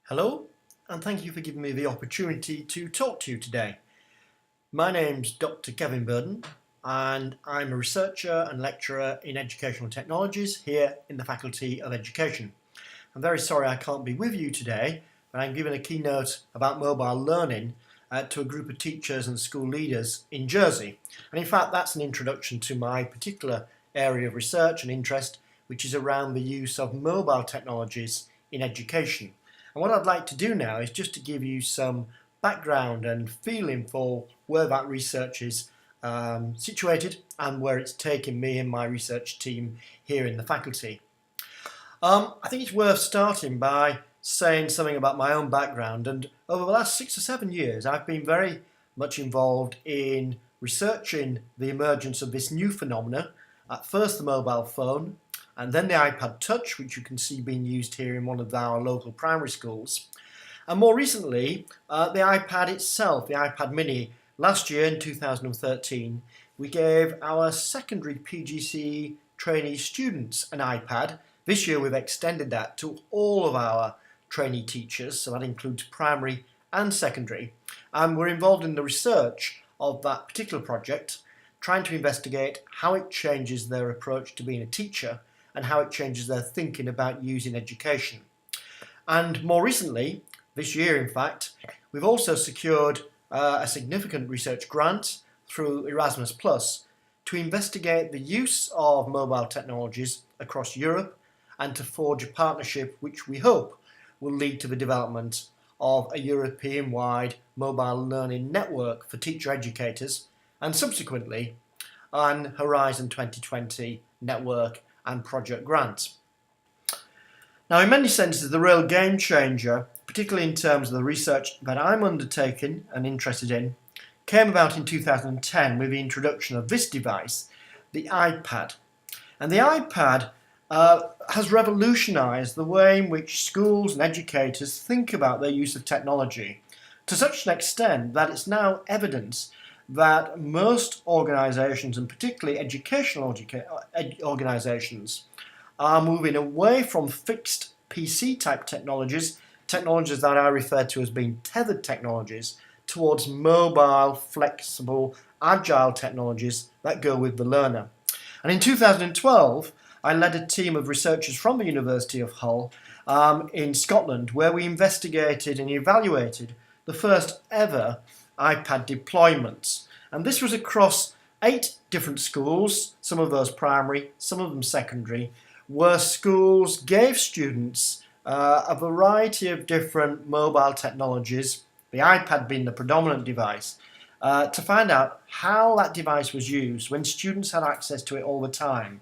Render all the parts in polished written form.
Hello, and thank you for giving me the opportunity to talk to you today. My name's Dr. Kevin Burden, and I'm a researcher and lecturer in educational technologies here in the Faculty of Education. I'm very sorry I can't be with you today, but I'm giving a keynote about mobile learning to a group of teachers and school leaders in Jersey. And in fact, that's an introduction to my particular area of research and interest, which is around the use of mobile technologies in education. And what I'd like to do now is just to give you some background and feeling for where that research is situated and where it's taken me and my research team here in the faculty. I think it's worth starting by saying something about my own background, and over the last 6 or 7 years I've been very much involved in researching the emergence of this new phenomena, at first the mobile phone, and then the iPad Touch, which you can see being used here in one of our local primary schools. And more recently, the iPad itself, the iPad Mini. Last year in 2013, we gave our secondary PGCE trainee students an iPad. This year we've extended that to all of our trainee teachers, so that includes primary and secondary. And we're involved in the research of that particular project, trying to investigate how it changes their approach to being a teacher and how it changes their thinking about using education. And more recently, this year in fact, we've also secured a significant research grant through Erasmus to investigate the use of mobile technologies across Europe and to forge a partnership which we hope will lead to the development of a European-wide mobile learning network for teacher educators and subsequently an Horizon 2020 network and project grants. Now, in many senses, the real game changer, particularly in terms of the research that I'm undertaking and interested in, came about in 2010 with the introduction of this device, the iPad. And the iPad has revolutionised the way in which schools and educators think about their use of technology, to such an extent that it's now evidence that most organisations, and particularly educational organisations, are moving away from fixed PC type technologies that I refer to as being tethered technologies, towards mobile, flexible, agile technologies that go with the learner. And in 2012, I led a team of researchers from the University of Hull in Scotland, where we investigated and evaluated the first ever iPad deployments. And this was across 8 different schools, some of those primary, some of them secondary, where schools gave students a variety of different mobile technologies, the iPad being the predominant device, to find out how that device was used when students had access to it all the time.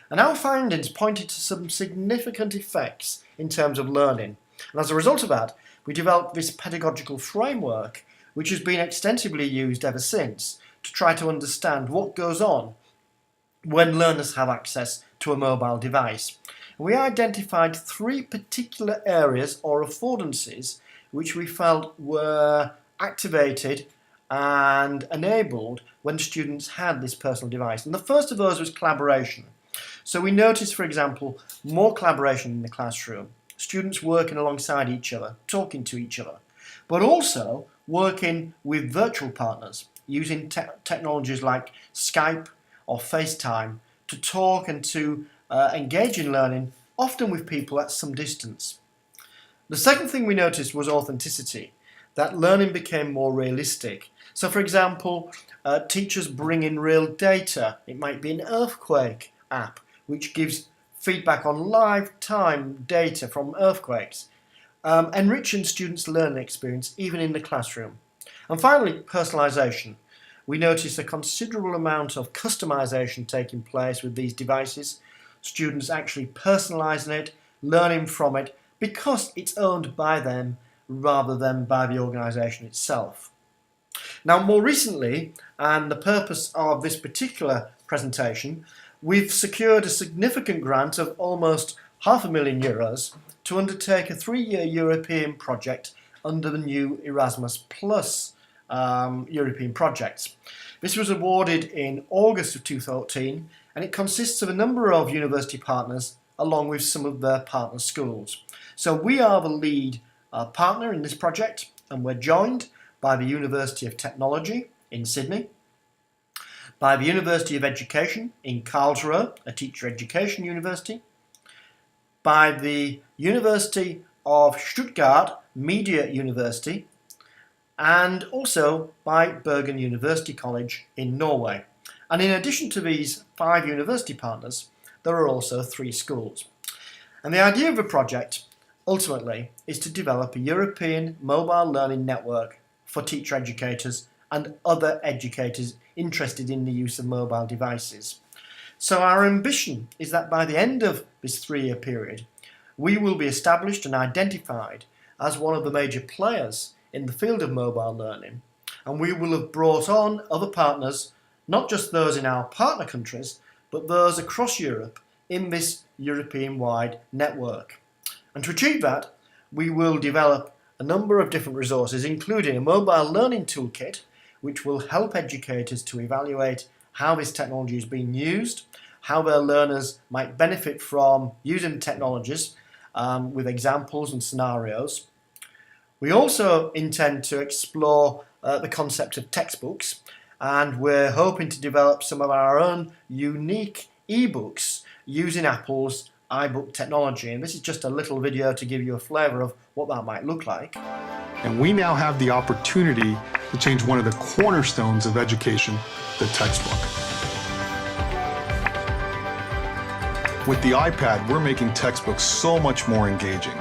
And our findings pointed to some significant effects in terms of learning. And as a result of that, we developed this pedagogical framework, which has been extensively used ever since to try to understand what goes on when learners have access to a mobile device. We identified 3 particular areas or affordances which we felt were activated and enabled when students had this personal device. And the first of those was collaboration. So we noticed, for example, more collaboration in the classroom, students working alongside each other, talking to each other, but also working with virtual partners, using technologies like Skype or FaceTime to talk and to engage in learning, often with people at some distance. The second thing we noticed was authenticity, that learning became more realistic. So for example, teachers bring in real data. It might be an earthquake app, which gives feedback on live-time data from earthquakes, enriching students' learning experience even in the classroom. And finally, personalisation. We notice a considerable amount of customisation taking place with these devices, students actually personalising it, learning from it, because it's owned by them rather than by the organisation itself. Now, more recently, and the purpose of this particular presentation, we've secured a significant grant of almost €500,000 to undertake a 3-year European project under the new Erasmus European projects. This was awarded in August of 2014, and it consists of a number of university partners along with some of their partner schools. So we are the lead our partner in this project, and we're joined by the University of Technology in Sydney, by the University of Education in Karlsruhe, a teacher education university, by the University of Stuttgart Media University, and also by Bergen University College in Norway. And in addition to these 5 university partners, there are also 3 schools. And the idea of the project ultimately is to develop a European mobile learning network for teacher educators and other educators interested in the use of mobile devices. So our ambition is that by the end of this 3-year period, we will be established and identified as one of the major players in the field of mobile learning, and we will have brought on other partners, not just those in our partner countries, but those across Europe in this European-wide network. And to achieve that, we will develop a number of different resources, including a mobile learning toolkit, which will help educators to evaluate how this technology is being used, how their learners might benefit from using technologies with examples and scenarios. We also intend to explore the concept of textbooks, and we're hoping to develop some of our own unique ebooks using Apple's iBook technology. And this is just a little video to give you a flavour of what that might look like. And we now have the opportunity to change one of the cornerstones of education, the textbook. With the iPad, we're making textbooks so much more engaging.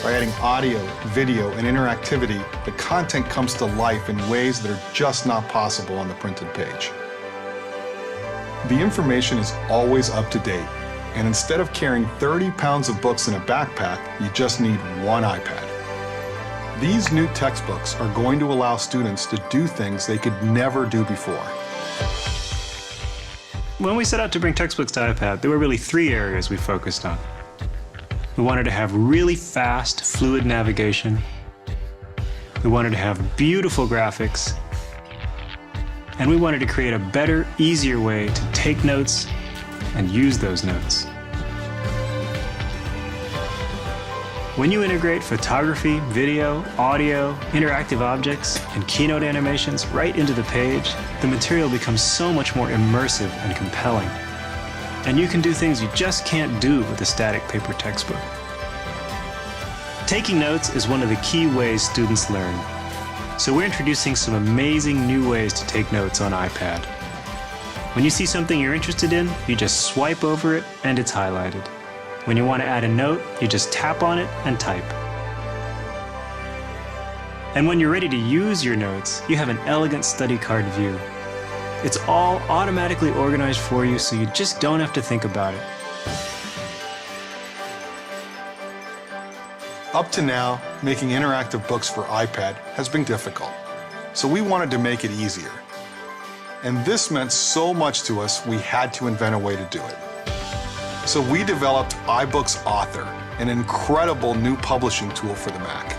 By adding audio, video, and interactivity, the content comes to life in ways that are just not possible on the printed page. The information is always up to date, and instead of carrying 30 pounds of books in a backpack, you just need one iPad. These new textbooks are going to allow students to do things they could never do before. When we set out to bring textbooks to iPad, there were really 3 areas we focused on. We wanted to have really fast, fluid navigation. We wanted to have beautiful graphics. And we wanted to create a better, easier way to take notes and use those notes. When you integrate photography, video, audio, interactive objects, and keynote animations right into the page, the material becomes so much more immersive and compelling. And you can do things you just can't do with a static paper textbook. Taking notes is one of the key ways students learn. So we're introducing some amazing new ways to take notes on iPad. When you see something you're interested in, you just swipe over it and it's highlighted. When you want to add a note, you just tap on it and type. And when you're ready to use your notes, you have an elegant study card view. It's all automatically organized for you, so you just don't have to think about it. Up to now, making interactive books for iPad has been difficult, so we wanted to make it easier. And this meant so much to us, we had to invent a way to do it. So we developed iBooks Author, an incredible new publishing tool for the Mac.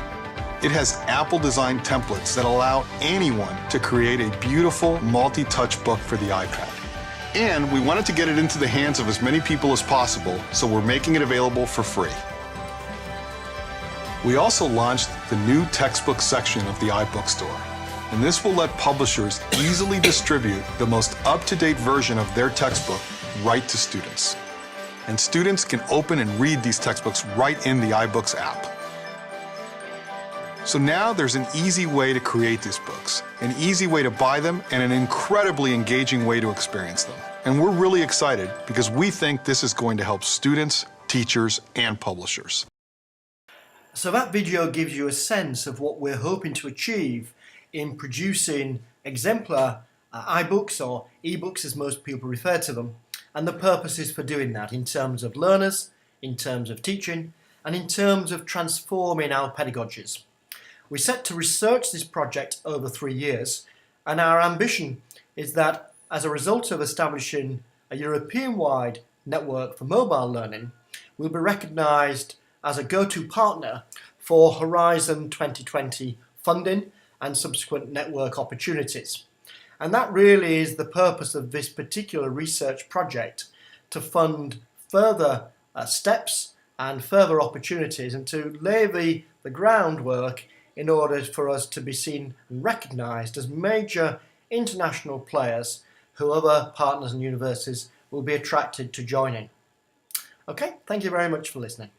It has Apple-designed templates that allow anyone to create a beautiful multi-touch book for the iPad. And we wanted to get it into the hands of as many people as possible, so we're making it available for free. We also launched the new textbook section of the iBook store, and this will let publishers easily distribute the most up-to-date version of their textbook right to students. And students can open and read these textbooks right in the iBooks app. So now there's an easy way to create these books, an easy way to buy them, and an incredibly engaging way to experience them. And we're really excited because we think this is going to help students, teachers, and publishers. So that video gives you a sense of what we're hoping to achieve in producing exemplar iBooks, or ebooks as most people refer to them, and the purposes for doing that in terms of learners, in terms of teaching, and in terms of transforming our pedagogies. We set to research this project over 3 years, and our ambition is that as a result of establishing a European-wide network for mobile learning, we'll be recognised as a go-to partner for Horizon 2020 funding and subsequent network opportunities. And that really is the purpose of this particular research project, to fund further steps and further opportunities, and to lay the groundwork in order for us to be seen and recognised as major international players who other partners and universities will be attracted to joining. Okay, thank you very much for listening.